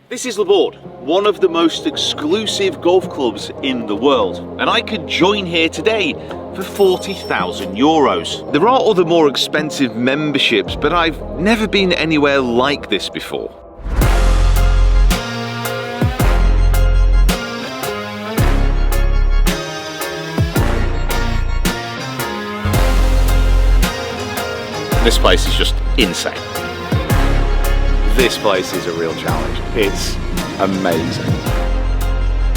This is Les Bordes, one of the most exclusive golf clubs in the world, and I could join here today for €40,000. There are other more expensive memberships, but I've never been anywhere like this before. This place is just insane. This place is a real challenge. It's amazing.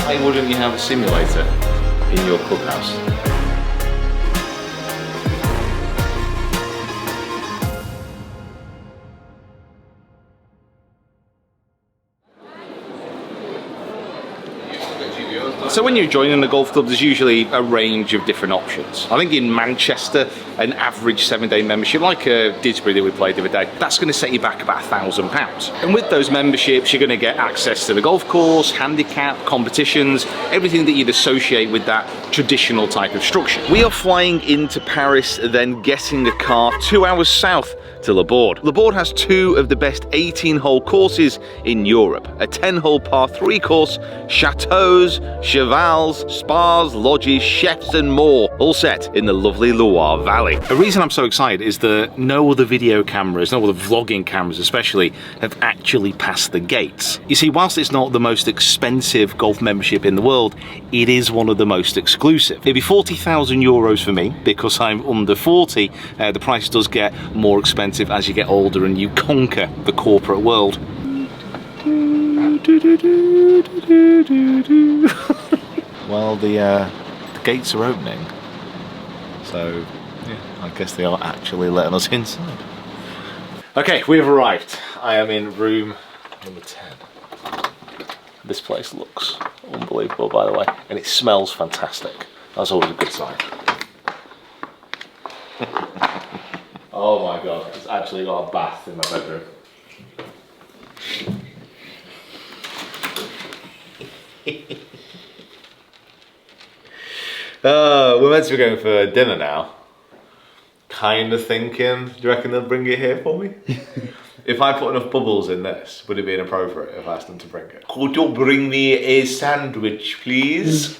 Why wouldn't you have a simulator in your clubhouse? So when you're joining a golf club, there's usually a range of different options. I think in Manchester, an average 7-day membership, like Didsbury that we played the other day, that's going to set you back about £1,000. And with those memberships, you're going to get access to the golf course, handicap, competitions, everything that you'd associate with that traditional type of structure. We are flying into Paris, then getting a car 2 hours south to Les Bordes. Les Bordes has two of the best 18-hole courses in Europe. A 10-hole par 3 course, chateaus, chevals, spas, lodges, chefs and more, all set in the lovely Loire Valley. The reason I'm so excited is that no other video cameras, no other vlogging cameras especially, have actually passed the gates. You see, whilst it's not the most expensive golf membership in the world, it is one of the most exclusive. It'd be €40,000 for me because I'm under 40. The price does get more expensive as you get older and you conquer the corporate world. Well, the gates are opening, so yeah, I guess they are actually letting us inside. Okay, we have arrived. I am in room number 10. This place looks unbelievable, by the way, and it smells fantastic. That's always a good sign. Oh my god, it's actually got a bath in my bedroom. We're meant to be going for dinner now. Kind of thinking, do you reckon they'll bring it here for me? If I put enough bubbles in this, would it be inappropriate if I asked them to bring it? Could you bring me a sandwich, please?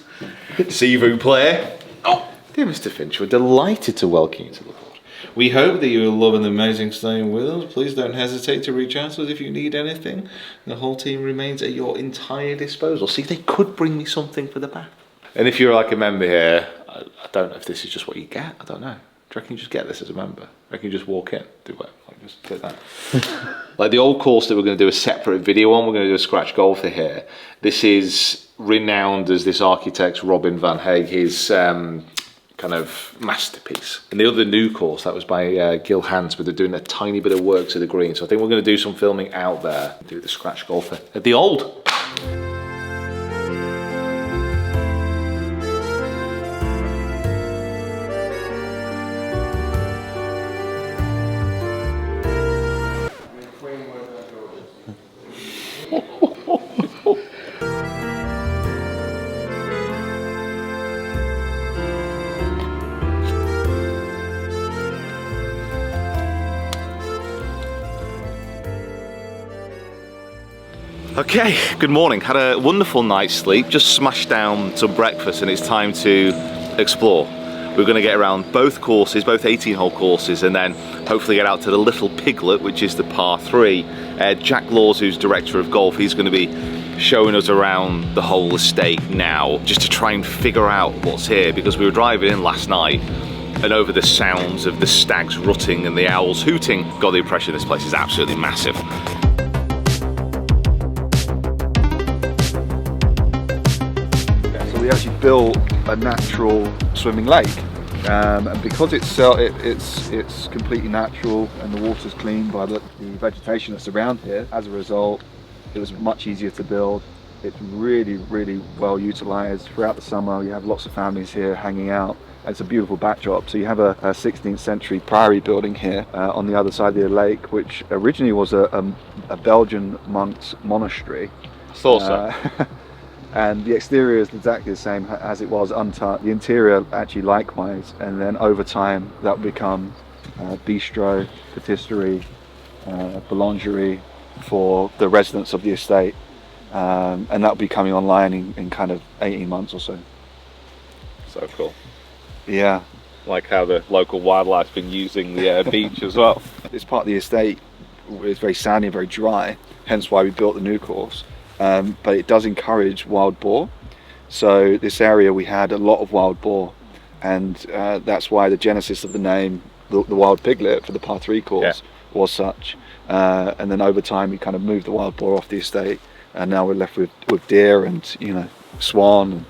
S'il vous plaît. Oh, dear Mr. Finch, we're delighted to welcome you to the board. We hope that you will love an amazing staying with us. Please don't hesitate to reach out to us if you need anything. The whole team remains at your entire disposal. See, they could bring me something for the bath. And if you're like a member here, I don't know if this is just what you get. I don't know. Do you reckon you just get this as a member? I reckon you just walk in, do what? Like just do that. Like the old course that we're going to do a separate video on, we're going to do a scratch golfer here. This is renowned as this architect's Robin van Haag, his kind of masterpiece. And the other new course, that was by Gil Hans, but they're doing a tiny bit of work to the green. So I think we're going to do some filming out there, do the scratch golfer at the old. Okay, good morning. Had a wonderful night's sleep, just smashed down some breakfast and it's time to explore. We're going to get around both courses, both 18-hole courses, and then hopefully get out to the little Piglet, which is the par 3. Jack Laws, who's director of golf, he's going to be showing us around the whole estate now, just to try and figure out what's here, because we were driving in last night and over the sounds of the stags rutting and the owls hooting, got the impression this place is absolutely massive. We actually built a natural swimming lake, and because it's completely natural and the water's clean by the vegetation that's around here, as a result it was much easier to build. It's really well utilized throughout the summer. You have lots of families here hanging out. It's a beautiful backdrop. So you have a 16th century priory building here on the other side of the lake, which originally was a Belgian monk's monastery. Thought so. And the exterior is exactly the same as it was untouched. The interior actually likewise, and then over time that will become bistro, patisserie, boulangerie for the residents of the estate. and that'll be coming online in kind of 18 months or so. So cool. Yeah. Like how the local wildlife's been using the beach as well. This part of the estate is very sandy and very dry, hence why we built the new course. But it does encourage wild boar. So this area we had a lot of wild boar, and that's why the genesis of the name, the wild piglet for the par 3 course, was such. And then over time we kind of moved the wild boar off the estate, and now we're left with deer and swan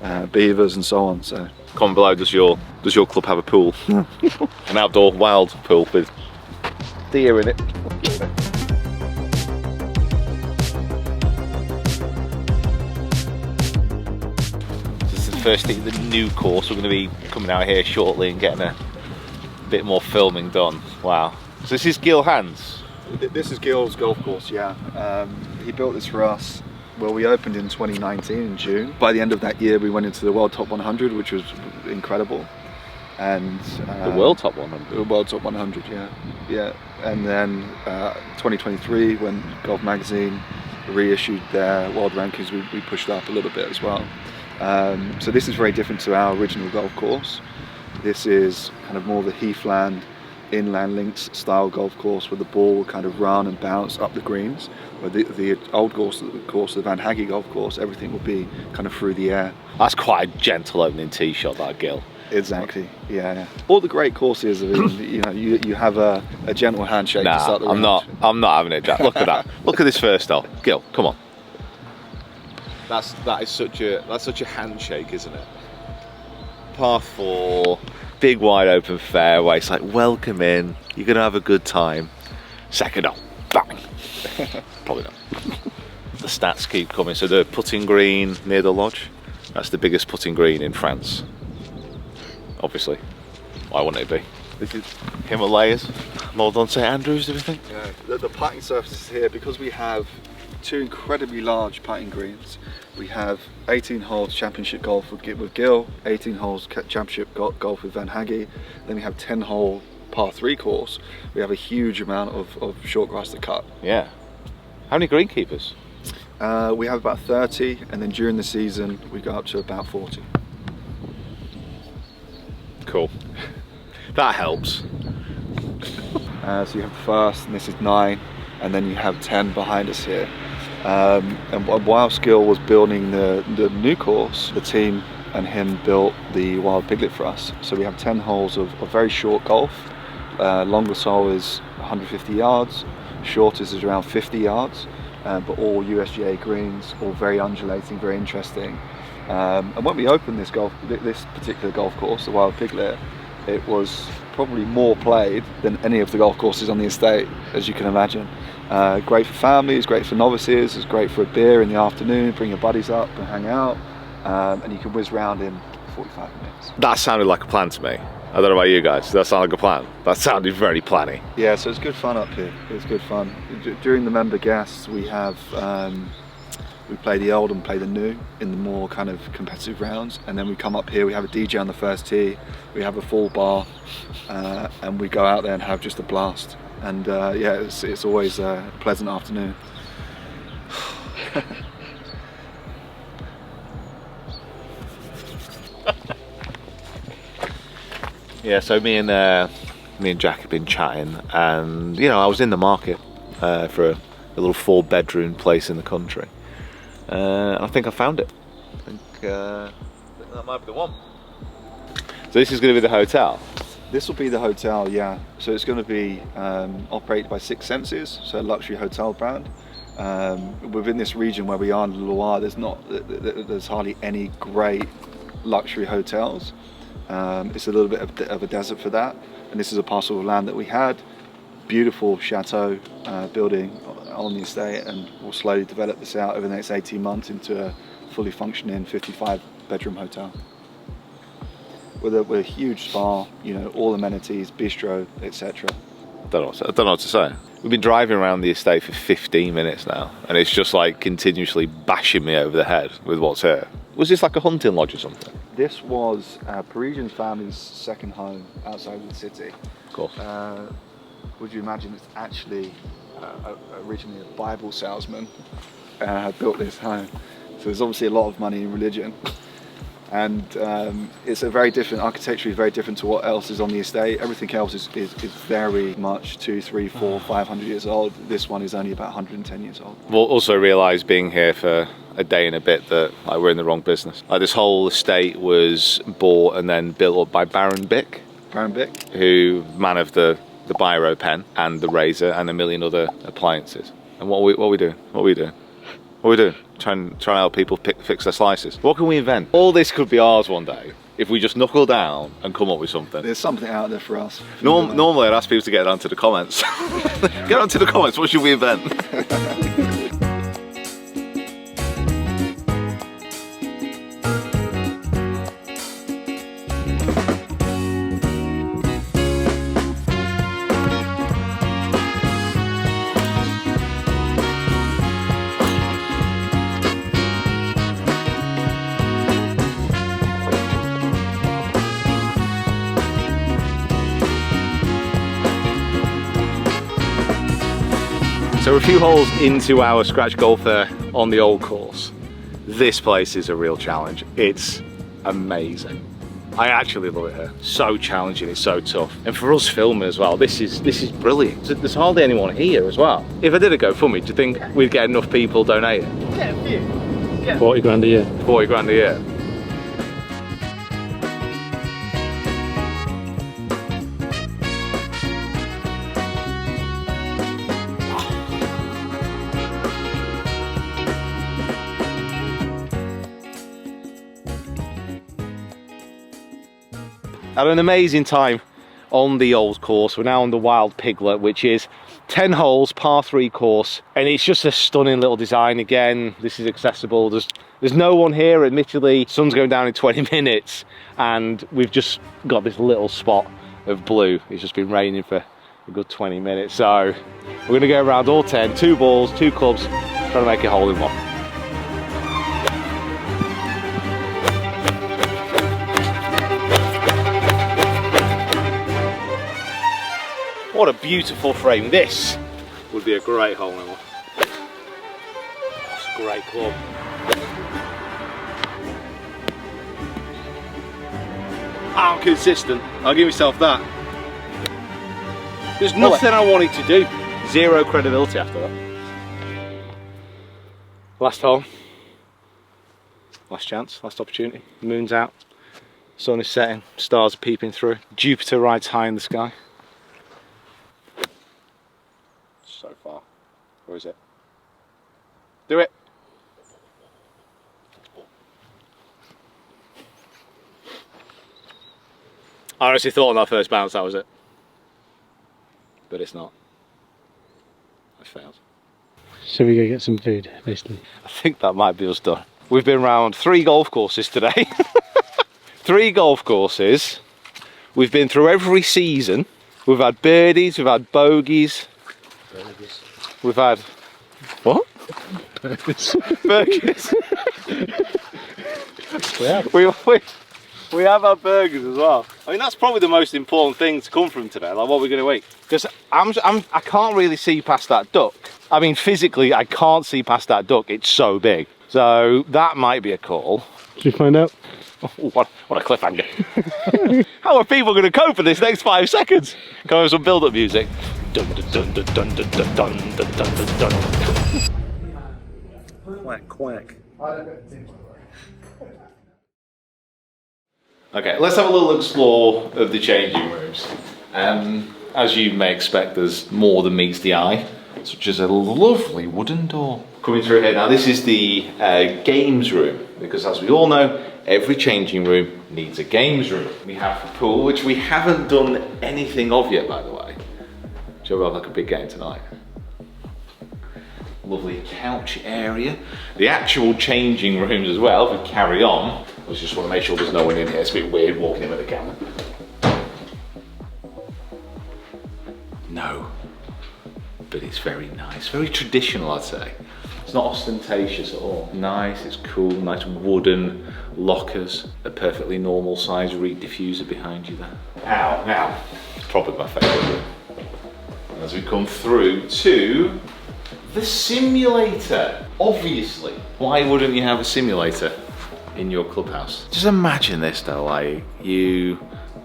and beavers and so on. So comment below, does your club have a pool? An outdoor wild pool with deer in it? This is the first thing, the new course. We're going to be coming out here shortly and getting a bit more filming done. Wow. So this is Gil Hans. This is Gil's golf course, yeah. He built this for us. Well, we opened in 2019 in June. By the end of that year, we went into the World Top 100, which was incredible. And the World Top 100? The World Top 100, yeah. And then 2023, when Golf Magazine reissued their world rankings, we pushed up a little bit as well. So this is very different to our original golf course. This is kind of more the heathland, inland links style golf course where the ball will kind of run and bounce up the greens. Where the old course, the Van Hagge golf course, everything will be kind of through the air. That's quite a gentle opening tee shot, that, Gil. Exactly, yeah. All the great courses, you have a gentle handshake to start the round. I'm not having it, Jack. Look at that. Look at this first hole. Gil, come on. That's such a handshake, isn't it? Par 4, big wide open fairway. It's like, welcome in. You're gonna have a good time. Second hole, bang. Probably not. The stats keep coming. So the putting green near the lodge, that's the biggest putting green in France. Obviously, why wouldn't it be? This is Himalayas, more than St Andrews, do we think? Yeah, the putting surfaces here, because we have 2 incredibly large putting greens. We have 18 holes championship golf with Gil, 18 holes championship golf with Van Hagge. Then we have 10 hole par 3 course. We have a huge amount of short grass to cut. Yeah. How many greenkeepers? We have about 30, and then during the season we go up to about 40. Cool. That helps. So you have the first, and this is 9, and then you have 10 behind us here. And whilst Gil was building the new course, the team and him built the wild piglet for us. So we have 10 holes of very short golf. Longest hole is 150 yards, shortest is around 50 yards, but all USGA greens, all very undulating, very interesting. And when we opened this particular golf course, the wild piglet, it was probably more played than any of the golf courses on the estate, as you can imagine. Great for families, great for novices, it's great for a beer in the afternoon, bring your buddies up and hang out, and you can whiz round in 45 minutes. That sounded like a plan to me. I don't know about you guys, does that sound like a plan? That sounded very planny. Yeah, so it's good fun up here, it's good fun. During the member guests we have, we play the old and play the new in the more kind of competitive rounds, and then we come up here, we have a DJ on the first tee, we have a full bar, and we go out there and have just a blast. And yeah, it's always a pleasant afternoon. Yeah, so me and Jack have been chatting, and I was in the market for a little 4-bedroom place in the country. I think I found it. I think that might be the one. So this is going to be the hotel. This will be the hotel, yeah. So it's going to be operated by Six Senses, so a luxury hotel brand. Within this region where we are in the Loire, there's hardly any great luxury hotels. It's a little bit of a desert for that, and this is a parcel of land that we had. Beautiful chateau building on the estate, and we'll slowly develop this out over the next 18 months into a fully functioning 55-bedroom hotel. With a huge spa, all amenities, bistro, etc. I don't know what to say. We've been driving around the estate for 15 minutes now, and it's just like continuously bashing me over the head with what's here. Was this like a hunting lodge or something? This was a Parisian family's second home outside of the city. Of course. Would you imagine it's actually originally a Bible salesman built this home. So there's obviously a lot of money in religion. And it's a very different, architecturally very different to what else is on the estate. Everything else is very much 200, 300, 400, 500 years old. This one is only about 110 years old. We'll also realise being here for a day and a bit that like, we're in the wrong business. Like this whole estate was bought and then built up by Baron Bick. Baron Bick? Who, man of the biro pen and the razor and a million other appliances. And what are we doing? What are we doing? What are we doing? Trying to help people fix their slices. What can we invent? All this could be ours one day if we just knuckle down and come up with something. There's something out there for us. Normally I'd ask people to get onto the comments. Get onto the comments, what should we invent? So we're a few holes into our scratch golf there on the old course. This place is a real challenge. It's amazing. I actually love it here. So challenging, it's so tough. And for us filming as well, this is brilliant. There's hardly anyone here as well. If I did a GoFundMe, do you think we'd get enough people donating? Get a few. Get 40 grand a year. 40 grand a year. Had an amazing time on the old course. We're now on the Wild Piglet, which is 10 holes, par 3 course, and it's just a stunning little design. Again, this is accessible. There's no one here, admittedly. Sun's going down in 20 minutes, and we've just got this little spot of blue. It's just been raining for a good 20 minutes, so we're going to go around all 10, 2 balls, 2 clubs, trying to make a hole in one. What a beautiful frame. This would be a great hole in one. That's a great club. I'm consistent. I'll give myself that. There's nothing I wanted to do. Zero credibility after that. Last hole. Last chance, last opportunity. The moon's out. Sun is setting. Stars are peeping through. Jupiter rides high in the sky. So far. Or is it? Do it! I honestly thought on that first bounce that was it. But it's not. I failed. So we go get some food, basically. I think that might be us done. We've been around 3 golf courses today. 3 golf courses. We've been through every season. We've had birdies, we've had bogeys. We've had what? Burgers. Burgers. We have had burgers as well. I mean, that's probably the most important thing to come from today. Like, what we're going to eat, because I can't really see past that duck. I mean, physically, I can't see past that duck. It's so big. So that might be a call. Should we find out? Oh, what a cliffhanger. How are people going to cope for this next 5 seconds? Can I have some build-up music? Dun, dun, dun, dun, dun, dun, dun, dun, dun, dun. Quack, quack. Okay, let's have a little explore of the changing rooms. As you may expect, there's more than meets the eye, such as a lovely wooden door. Coming through here now, this is the games room, because as we all know, every changing room needs a games room. We have the pool, which we haven't done anything of yet, by the way. Shall we have like a big game tonight? Lovely couch area. The actual changing rooms as well, if we carry on. I just want to make sure there's no one in here. It's a bit weird walking in with a camera. No, but it's very nice, very traditional, I'd say. It's not ostentatious at all. Nice, it's cool, nice wooden lockers, a perfectly normal size reed diffuser behind you there. Now, it's probably my favourite room. As we come through to The simulator, obviously. Why wouldn't you have a simulator in your clubhouse? Just imagine this though, like you,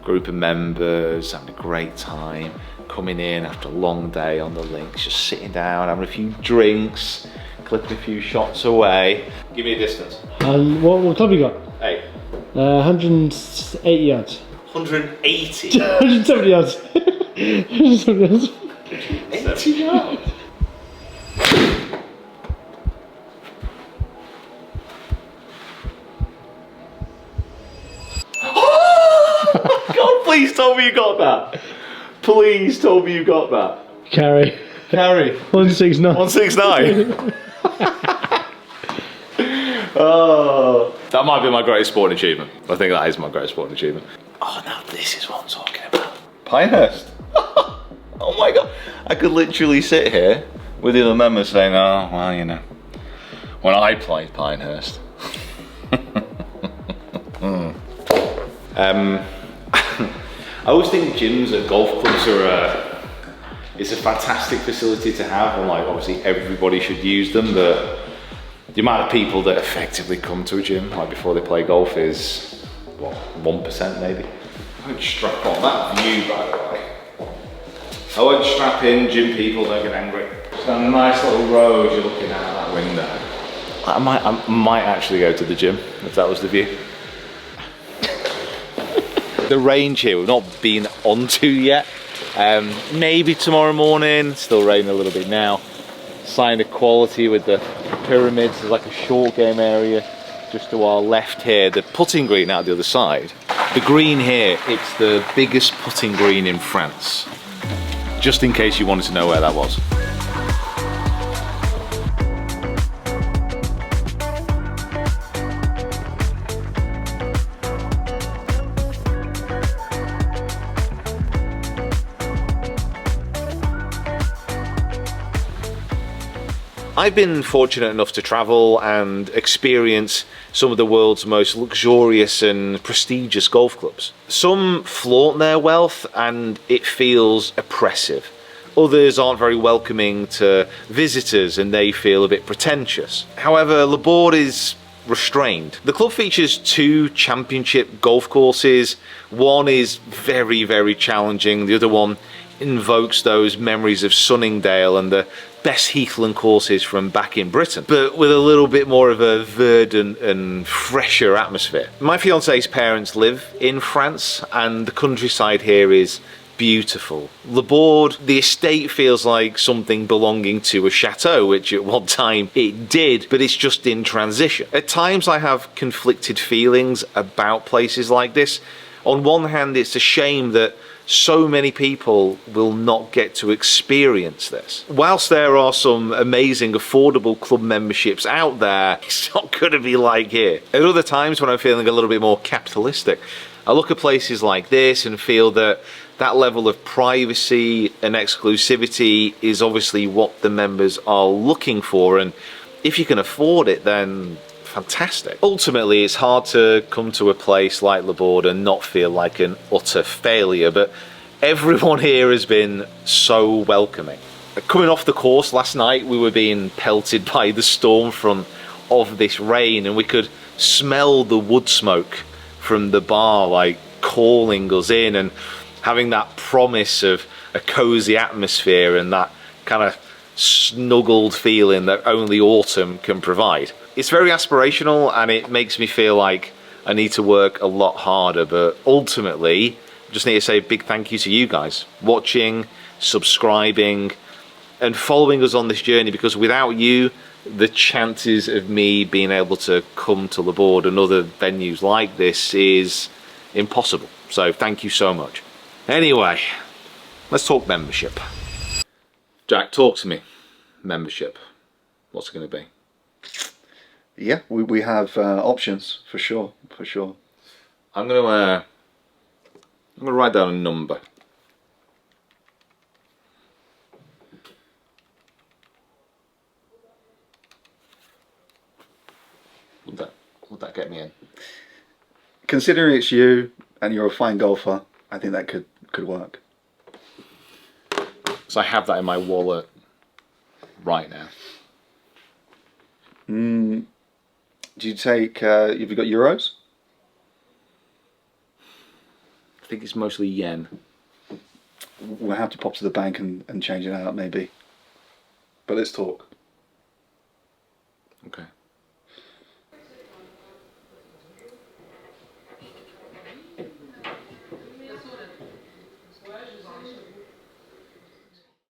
group of members, having a great time, coming in after a long day on the links, just sitting down, having a few drinks, clipping a few shots away. Give me a distance. What club you got? Hey. 180 yards. 180? 170 yards. 170 yards. 80 yards? God, please tell me you got that. Please tell me you got that. Carry. 169. 169. Oh, that might be my greatest sporting achievement. I think that is my greatest sporting achievement. Oh, now this is what I'm talking about. Pinehurst. Oh my God. I could literally sit here with the other members saying, oh, well, you know, when I played Pinehurst. I always think gyms at golf clubs are it's a fantastic facility to have, and like obviously everybody should use them, but the amount of people that effectively come to a gym like before they play golf is what, 1% maybe. I would strap on that view, by the way. I won't strap in, gym people don't get angry. Just a nice little road you're looking out that window. I might actually go to the gym if that was the view. The range here we've not been onto yet. Maybe tomorrow morning, still raining a little bit now. Sign of quality with the pyramids. There's like a short game area just to our left here. The putting green out the other side. The green here, it's the biggest putting green in France. Just in case you wanted to know where that was. I've been fortunate enough to travel and experience some of the world's most luxurious and prestigious golf clubs. Some flaunt their wealth and it feels oppressive. Others aren't very welcoming to visitors and they feel a bit pretentious. However, Les Bordes is restrained. The club features 2 championship golf courses. One is very, very challenging. The other one invokes those memories of Sunningdale and the best heathland courses from back in Britain, but with a little bit more of a verdant and fresher atmosphere. My fiance's parents live in France and the countryside here is beautiful. Les Bordes, the estate feels like something belonging to a chateau, which at one time it did, but it's just in transition. At times I have conflicted feelings about places like this. On one hand, it's a shame that so many people will not get to experience this. Whilst there are some amazing affordable club memberships out there, it's not going to be like here. At other times when I'm feeling a little bit more capitalistic, I look at places like this and feel that that level of privacy and exclusivity is obviously what the members are looking for, and if you can afford it, then fantastic. Ultimately, it's hard to come to a place like Les Bordes and not feel like an utter failure, but everyone here has been so welcoming. Coming off the course last night, we were being pelted by the storm front of this rain, and we could smell the wood smoke from the bar like calling us in, and having that promise of a cozy atmosphere and that kind of snuggled feeling that only autumn can provide. It's very aspirational and it makes me feel like I need to work a lot harder, but ultimately I just need to say a big thank you to you guys watching, subscribing and following us on this journey, because without you the chances of me being able to come to Les Bordes and other venues like this is impossible. So thank you so much. Anyway, let's talk membership. Jack, talk to me. Membership. What's it going to be? Yeah, we have options for sure. I'm gonna write down a number. Would that get me in? Considering it's you and you're a fine golfer, I think that could work. So I have that in my wallet right now. Do you take? Have you got euros? I think it's mostly yen. We'll have to pop to the bank and change it out maybe. But let's talk.